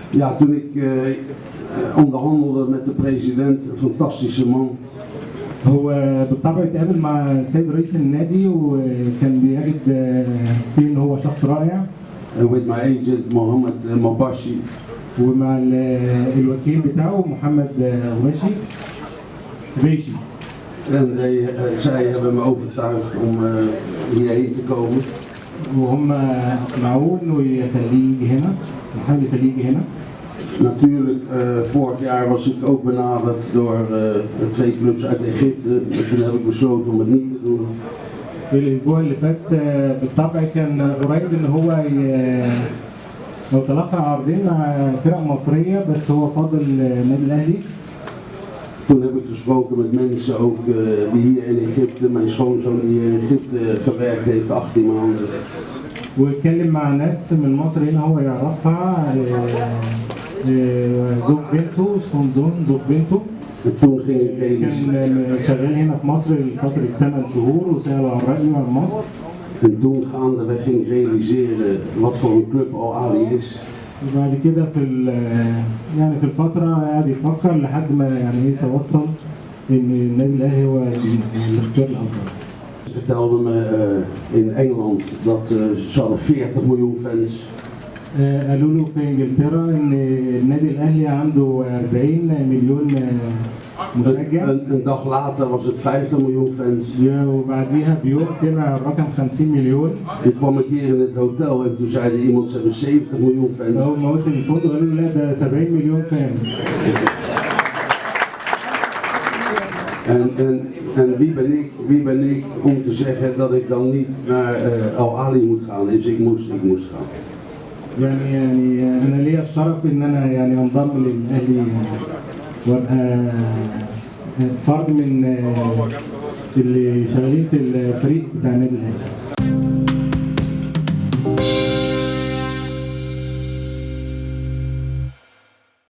Ja, toen ik onderhandelde met de president, een fantastische man. هو بالطبع اتقابل مع السيد رئيس النادي وكان بيجد فيه ان هو شخص رائع. With my agent Mohammed Mabashi. ومع الوكيل بتاعه محمد غباشي. En zij hebben me overtuigd om hierheen te komen. وهم اقنعوه انه يخليه يجي هنا، يحاول يخليه يجي هنا. Natuurlijk, vorig jaar was ik ook benaderd door 2 clubs uit Egypte. Toen heb ik besloten om het niet te doen. في الاسبوع اللي فات بالطبع كان قريب ان هو لو تلقى عرضين مع فرق مصريه بس هو فضل النادي الاهلي. Toen heb ik gesproken met mensen ook die hier in Egypte, mijn schoonzoon die hier in Egypte gewerkt heeft 18 maanden. واتكلم مع ناس من مصر هنا هو يعرفها، زوج بنته، زوج بنته. Toen ging ik كان شغال هنا في مصر لفترة 8 شهور وسأله عن رأيه عن مصر. En toen gaandeweg ging ik realiseren wat voor een club Al Ahly is. وبعد كده يعني في الفترة قاعد يفكر لحد ما يعني توصل إن النادي الأهلي هو الاختيار الأفضل. Ze vertelden me in Engeland dat ze hadden 40 miljoen fans. قالوا له في انجلترا ان النادي الاهلي عنده 40 مليون مشجع. Een dag later was het 50 miljoen fans. وبعديها بيوم سمع الرقم 50 مليون. Toen kwam ik hier in het hotel en toen zei iemand ze hebben 70 miljoen fans. اول ما وصل الفندق قالوا له لا ده 70 مليون فانز. En wie ben ik om te zeggen dat ik dan niet naar Al Ahly moet gaan? Dus ik moest gaan. يعني انا ليا الشرف ان انا يعني انضم للاهلي وابقى فرد من اللي شغالين في الفريق بتاع النادي الاهلي.